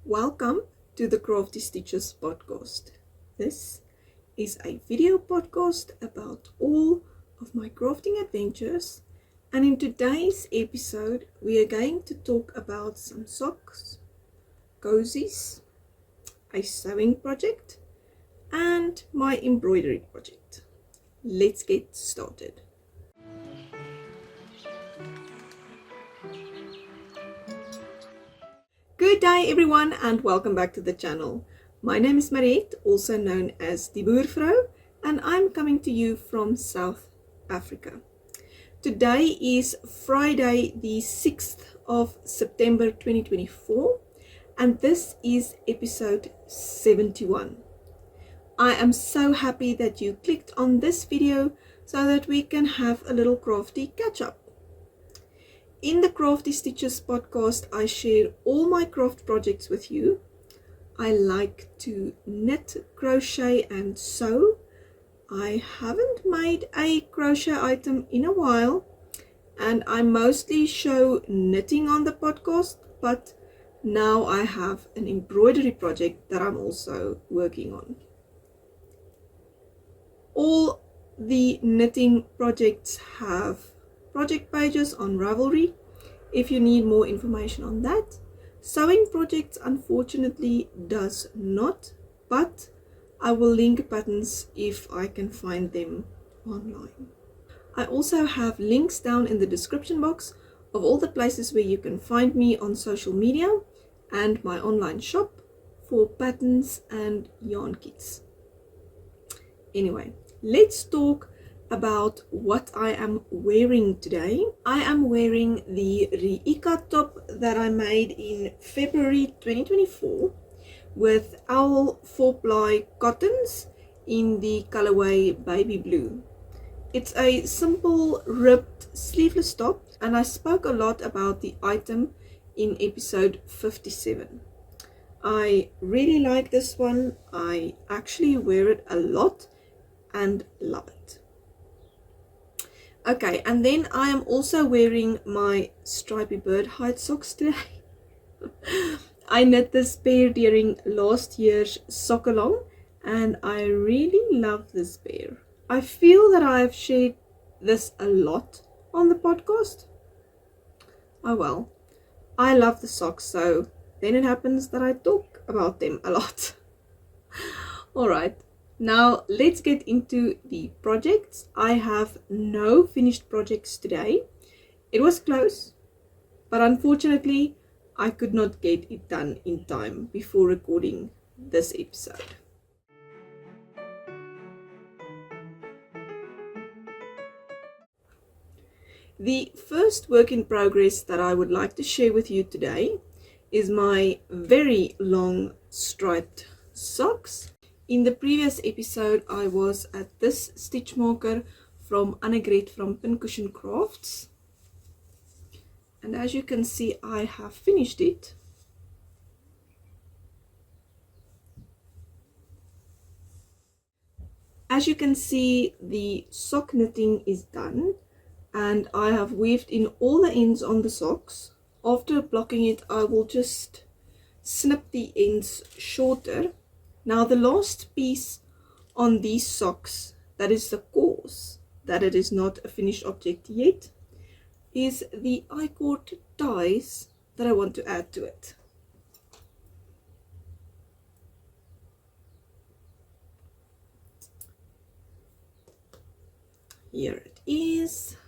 Welcome to the Crafty Stitches podcast. This is a video podcast about all of my crafting adventures, and in today's episode we are going to talk about some socks, cozies, a sewing project, and my embroidery project. Let's get started. Good day everyone and welcome back to the channel. My name is Mariette, also known as Die Boervrou, and I'm coming to you from South Africa. Today is Friday the 6th of September 2024 and this is episode 71. I am so happy that you clicked on this video so that we can have a little crafty catch up. In the Crafty Stitches podcast, I share all my craft projects with you. I like to knit, crochet and sew. I haven't made a crochet item in a while and I mostly show knitting on the podcast, but now I have an embroidery project that I'm also working on. All the knitting projects have project pages on Ravelry if you need more information on that. Sewing projects unfortunately does not, but I will link patterns if I can find them online. I also have links down in the description box of all the places where you can find me on social media and my online shop for patterns and yarn kits. Anyway, let's talk about what I am wearing today. I am wearing the Riika top that I made in February 2024 with owl 4-ply cottons in the colorway baby blue. It's a simple ribbed sleeveless top and I spoke a lot about the item in episode 57. I really like this one. I actually wear it a lot and love it. Okay, and then I am also wearing my stripy bird hide socks today. I knit this pair during last year's sock along and I really love this pair. I feel that I have shared this a lot on the podcast. Oh well, I love the socks, so then it happens that I talk about them a lot. Alright. Now let's get into the projects. I have no finished projects today. It was close, but unfortunately I could not get it done in time before recording this episode. The first work in progress that I would like to share with you today is my very long striped socks. In the previous episode, I was at this stitch marker from Annegret from Pincushion Crafts. And as you can see, I have finished it. As you can see, the sock knitting is done and I have weaved in all the ends on the socks. After blocking it, I will just snip the ends shorter. Now the last piece on these socks, that is the cause that it is not a finished object yet, is the I-cord ties that I want to add to it. Here it is.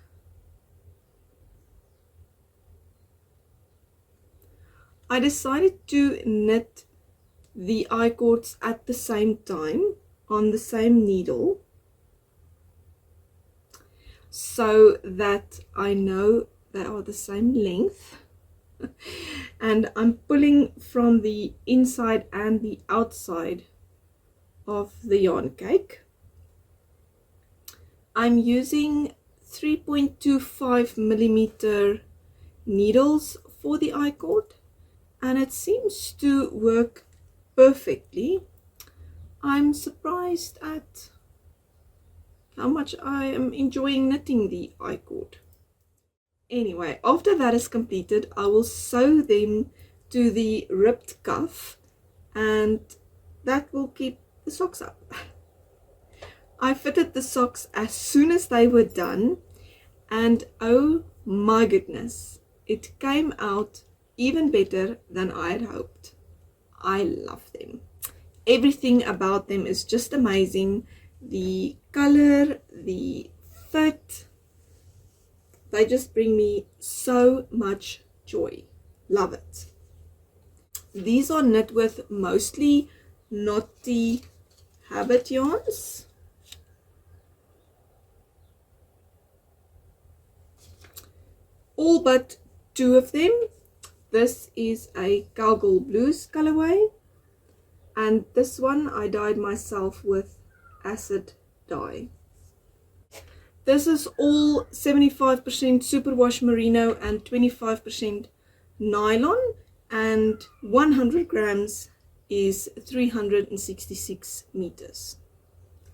I decided to knit the I-cords at the same time on the same needle so that I know they are the same length and I'm pulling from the inside and the outside of the yarn cake. I'm using 3.25 millimeter needles for the I-cord and it seems to work perfectly. I'm surprised at how much I am enjoying knitting the I-cord. Anyway, after that is completed, I will sew them to the ripped cuff, and that will keep the socks up. I fitted the socks as soon as they were done, and oh my goodness, it came out even better than I had hoped. I love them. Everything about them is just amazing. The color, the fit, they just bring me so much joy. Love it. These are knit with mostly Knotty Habit yarns. All but two of them. This is a Cowgirl Blues colorway, and this one I dyed myself with acid dye. This is all 75% superwash merino and 25% nylon, and 100 grams is 366 meters.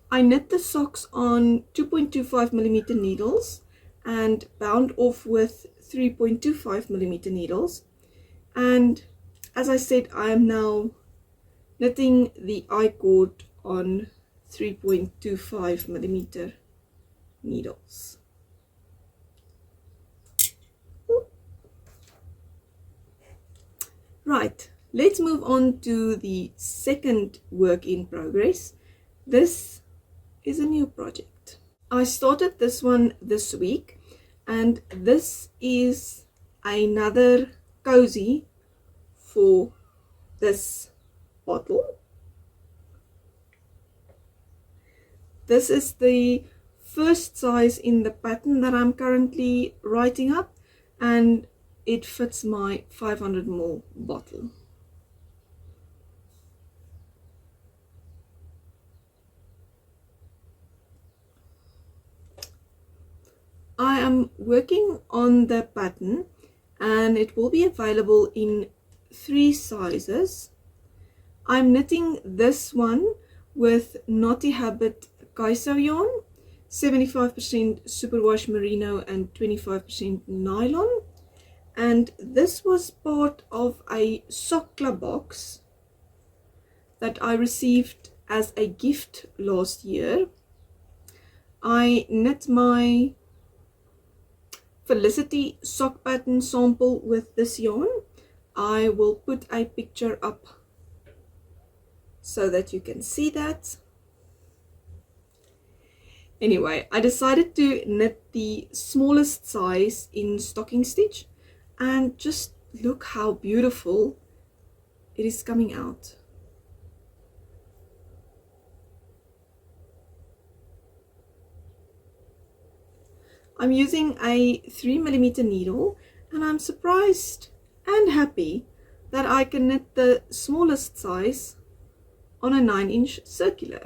I knit the socks on 2.25mm needles and bound off with 3.25mm needles. And as I said, I am now knitting the I-cord on 3.25mm needles. Right, let's move on to the second work in progress. This is a new project. I started this one this week, and this is another cozy for this bottle. This is the first size in the pattern that I'm currently writing up, and it fits my 500ml bottle. I am working on the pattern, and it will be available in 3 sizes. I'm knitting this one with Knotty Habit Kaiso yarn, 75% superwash merino and 25% nylon. And this was part of a sock club box that I received as a gift last year. I knit my Felicity sock pattern sample with this yarn. I will put a picture up so that you can see that. Anyway, I decided to knit the smallest size in stocking stitch, and just look how beautiful it is coming out. I'm using a 3mm needle, and I'm surprised and happy that I can knit the smallest size on a 9-inch circular.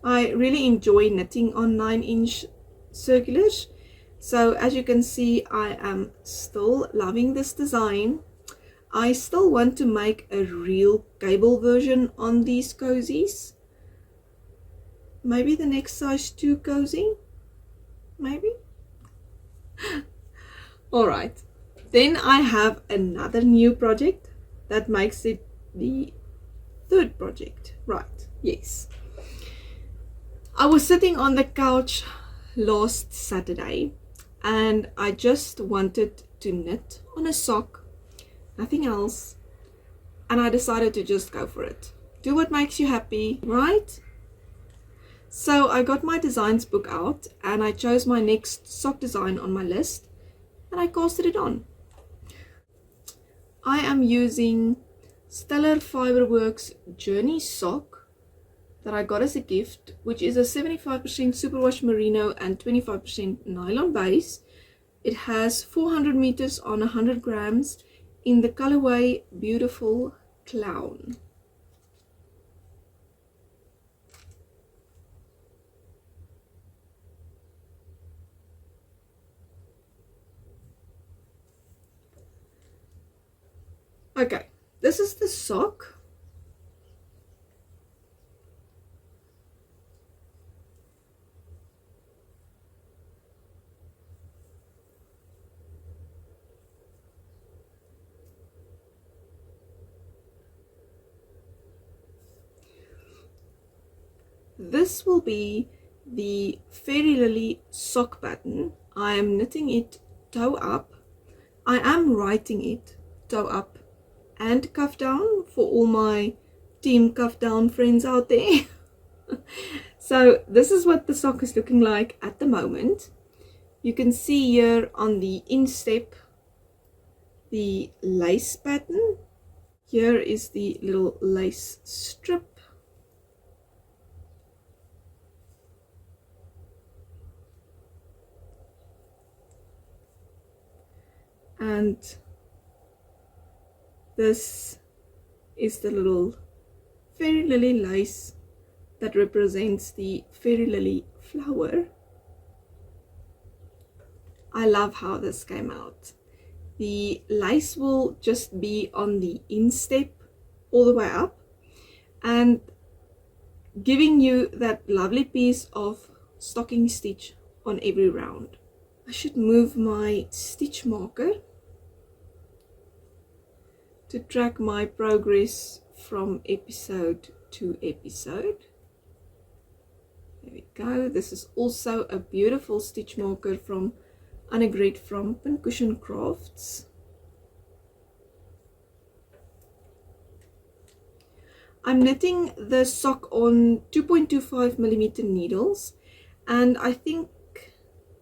I really enjoy knitting on 9-inch circulars, so as you can see, I am still loving this design. I still want to make a real cable version on these cozies. Maybe the next size 2 cozy, maybe. Alright, then I have another new project that makes it the third project. Right, yes. I was sitting on the couch last Saturday, and I just wanted to knit on a sock, nothing else, and I decided to just go for it. Do what makes you happy, right? So I got my designs book out, and I chose my next sock design on my list, and I casted it on. I am using Stellar Fiberworks Journey sock that I got as a gift, which is a 75% superwash merino and 25% nylon base. It has 400 meters on 100 grams in the colorway Beautiful Clown. Okay, this is the sock. this will be the Fairy Lily sock pattern. I am knitting it toe up. I am writing it toe up and cuff down for all my team cuff down friends out there. So this is what the sock is looking like at the moment. You can see here on the instep the lace pattern. Here is the little lace strip. And this is the little Fairy Lily lace that represents the Fairy Lily flower. I love how this came out. The lace will just be on the instep all the way up and giving you that lovely piece of stocking stitch on every round. I should move my stitch marker to track my progress from episode to episode. There we go. This is also a beautiful stitch marker from Annegret from Pincushion Crafts. I'm knitting the sock on 2.25mm needles, and I think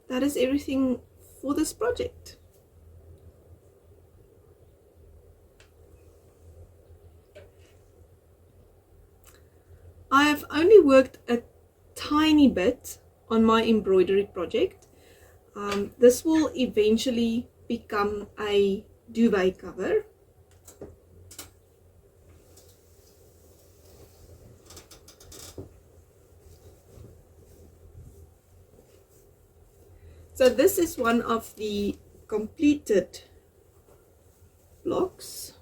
that is everything for this project. I have only worked a tiny bit on my embroidery project. This will eventually become a duvet cover. So this is one of the completed blocks.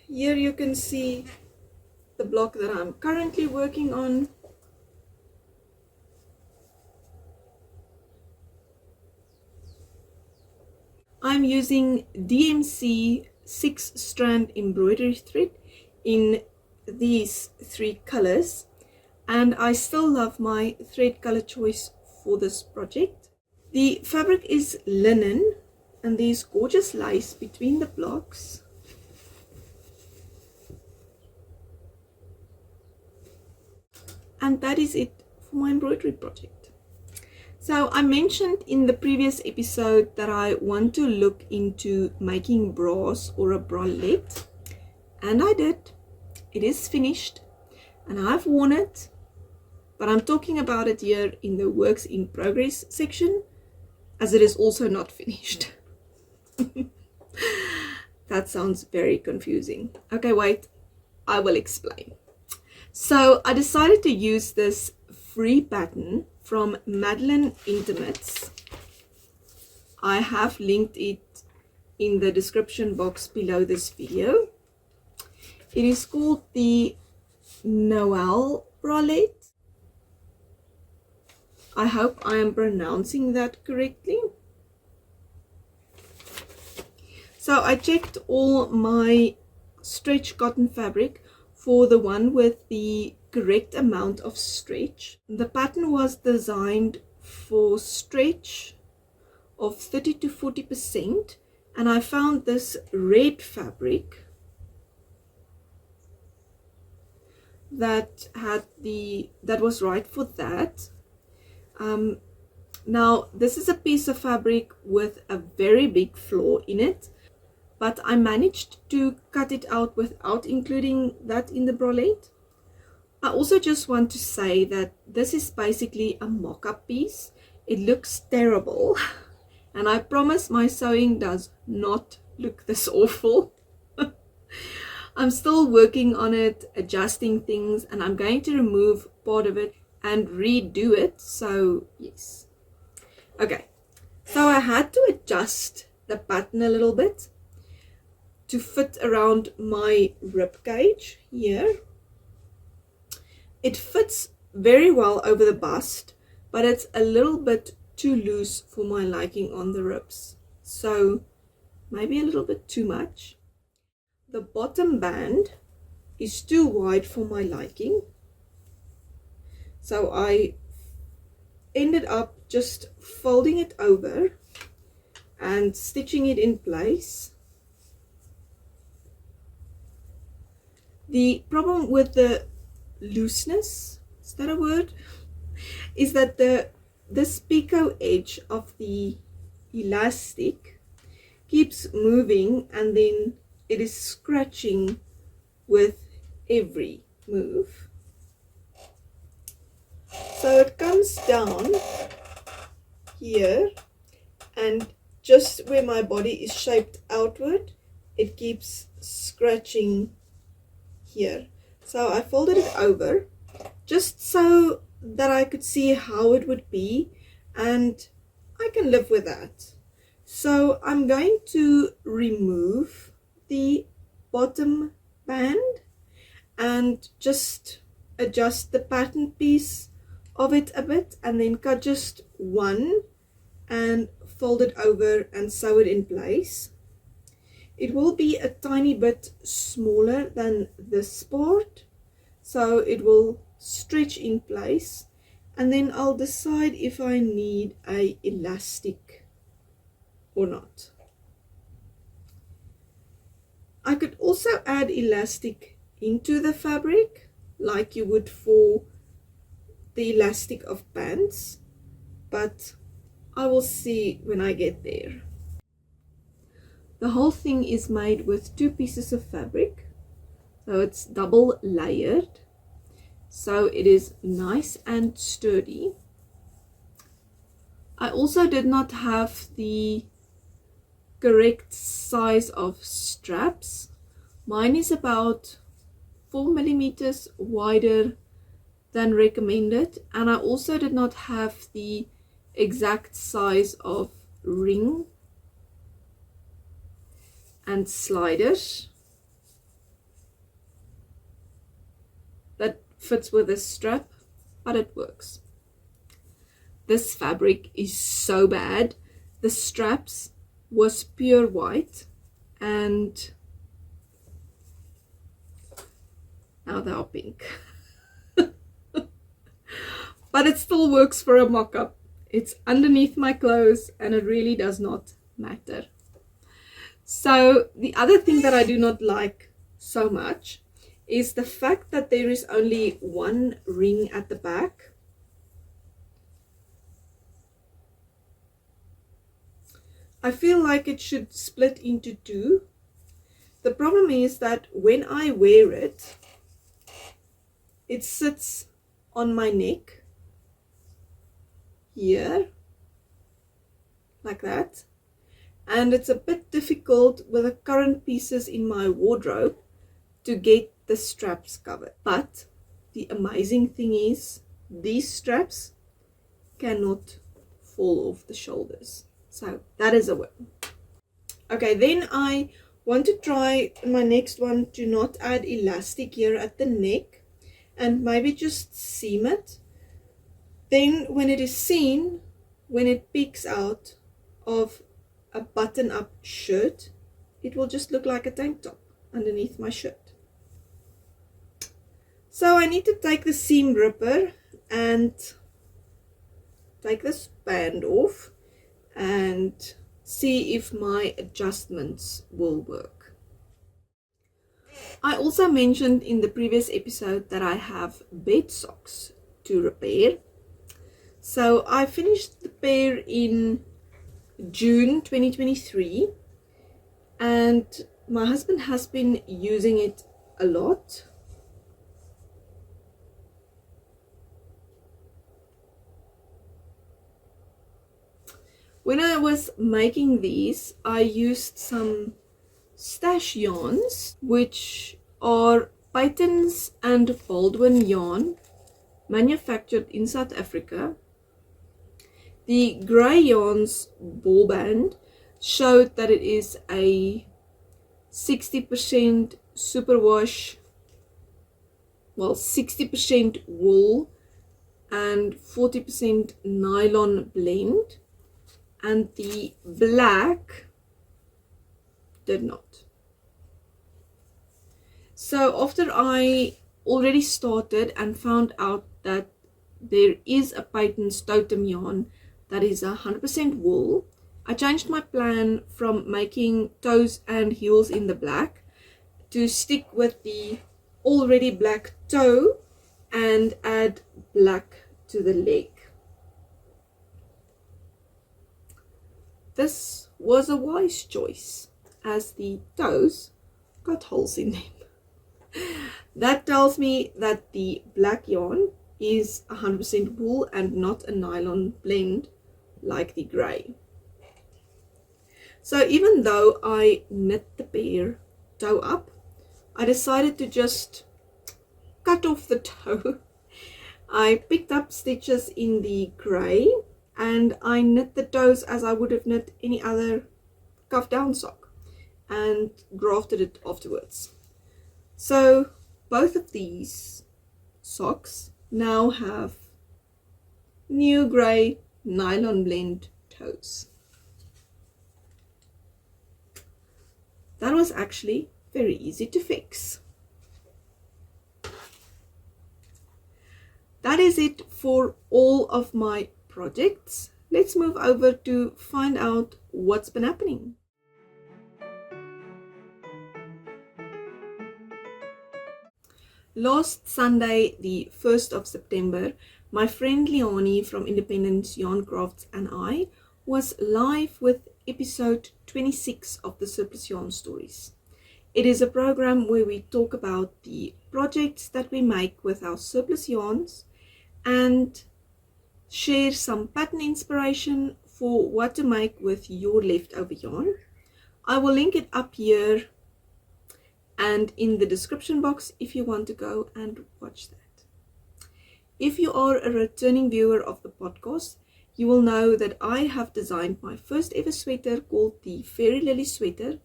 Here you can see the block that I'm currently working on. I'm using DMC 6-strand embroidery thread in these 3 colors, and I still love my thread color choice for this project. The fabric is linen and there's gorgeous lace between the blocks. And that is it for my embroidery project. So I mentioned in the previous episode that I want to look into making bras or a bralette, and I did. It is finished and I've worn it, but I'm talking about it here in the works in progress section, as it is also not finished. That sounds very confusing. Okay, wait, I will explain. So I decided to use this free pattern from Madeline Intimates. I have linked it in the description box below this video. It is called the Noel bralette. I hope I am pronouncing that correctly. So I checked all my stretch cotton fabric for the one with the correct amount of stretch. The pattern was designed for stretch of 30 to 40%, and I found this red fabric that was right for that. Now this is a piece of fabric with a very big flaw in it, but I managed to cut it out without including that in the bralette. I also just want to say that this is basically a mock-up piece. It looks terrible, and I promise my sewing does not look this awful. I'm still working on it, adjusting things, and I'm going to remove part of it and redo it. So yes. Okay, so I had to adjust the pattern a little bit to fit around my rib cage here. It fits very well over the bust, but it's a little bit too loose for my liking on the ribs. So maybe a little bit too much. The bottom band is too wide for my liking, so I ended up just folding it over and stitching it in place. The problem with the looseness, is that a word, is that this picot edge of the elastic keeps moving, and then it is scratching with every move. So it comes down here, and just where my body is shaped outward, it keeps scratching here. So I folded it over just so that I could see how it would be, and I can live with that. So I'm going to remove the bottom band and just adjust the pattern piece of it a bit, and then cut just one and fold it over and sew it in place. It will be a tiny bit smaller than this part, so it will stretch in place, and then I'll decide if I need a elastic or not. I could also add elastic into the fabric like you would for the elastic of pants, but I will see when I get there. The whole thing is made with 2 pieces of fabric, so it's double layered, so it is nice and sturdy. I also did not have the correct size of straps. Mine is about 4 millimeters wider than recommended, and I also did not have the exact size of ring and sliders that fits with this strap, but it works. This fabric is so bad. The straps was pure white, and now they are pink. But it still works for a mock-up. It's underneath my clothes, and it really does not matter. So the other thing that I do not like so much is the fact that there is only one ring at the back. I feel like it should split into 2. The problem is that when I wear it, it sits on my neck here, like that, and it's a bit difficult with the current pieces in my wardrobe to get the straps covered. But the amazing thing is these straps cannot fall off the shoulders, so that is a win. Okay, then I want to try my next one to not add elastic here at the neck and maybe just seam it. Then when it is seen, when it peeks out of a button-up shirt, it will just look like a tank top underneath my shirt. So I need to take the seam ripper and take this band off and see if my adjustments will work. I also mentioned in the previous episode that I have bed socks to repair. So I finished the pair in June 2023, and my husband has been using it a lot. When I was making these, I used some stash yarns, which are Patons and Baldwin yarn, manufactured in South Africa. The grey yarns ball band showed that it is a 60% superwash, well, 60% wool and 40% nylon blend. And the black did not. So after I already started and found out that there is a Paton's totem yarn that is 100% wool, I changed my plan from making toes and heels in the black to stick with the already black toe and add black to the leg. This was a wise choice, as the toes got holes in them. That tells me that the black yarn is 100% wool and not a nylon blend like the grey. So even though I knit the pair toe up, I decided to just cut off the toe. I picked up stitches in the grey and I knit the toes as I would have knit any other cuff down sock and grafted it afterwards. So both of these socks now have new grey nylon blend toes. That was actually very easy to fix. That is it for all of my projects. Let's move over to find out what's been happening. Last Sunday, the 1st of September, my friend Leonie from Independence Yarn Crafts and I was live with episode 26 of the Surplus Yarn Stories. It is a program where we talk about the projects that we make with our surplus yarns and share some pattern inspiration for what to make with your leftover yarn. I will link it up here and in the description box if you want to go and watch that. If you are a returning viewer of the podcast, you will know that I have designed my first ever sweater called the Fairy Lily Sweater.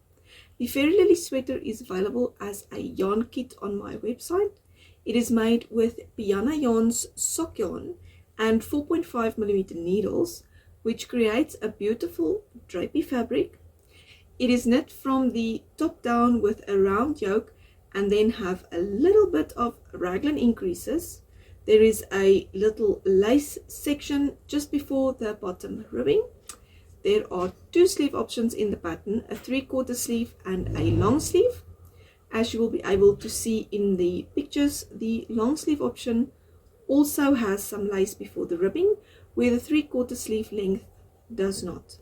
The Fairy Lily Sweater is available as a yarn kit on my website. It is made with Piana Yarn's sock yarn and 4.5mm needles, which creates a beautiful drapey fabric. It is knit from the top down with a round yoke and then have a little bit of raglan increases. There is a little lace section just before the bottom ribbing. There are two sleeve options in the pattern, a 3/4 sleeve and a long sleeve. As you will be able to see in the pictures, the long sleeve option also has some lace before the ribbing, where the 3/4 sleeve length does not.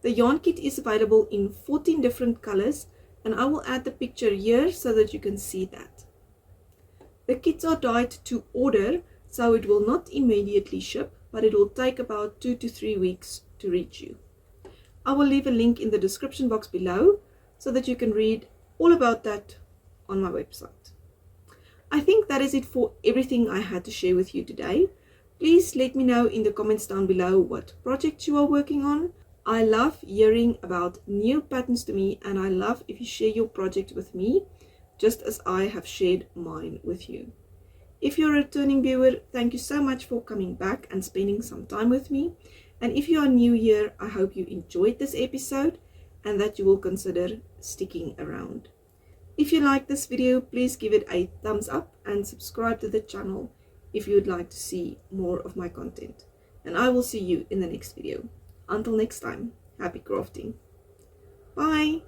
The yarn kit is available in 14 different colors, and I will add the picture here so that you can see that. The kits are dyed to order, so it will not immediately ship, but it will take about 2 to 3 weeks to reach you. I will leave a link in the description box below so that you can read all about that on my website. I think that is it for everything I had to share with you today. Please let me know in the comments down below what projects you are working on. I love hearing about new patterns to me, and I love if you share your project with me, just as I have shared mine with you. If you're a returning viewer, thank you so much for coming back and spending some time with me. And if you are new here, I hope you enjoyed this episode and that you will consider sticking around. If you like this video, please give it a thumbs up and subscribe to the channel if you would like to see more of my content. And I will see you in the next video. Until next time, happy crafting. Bye!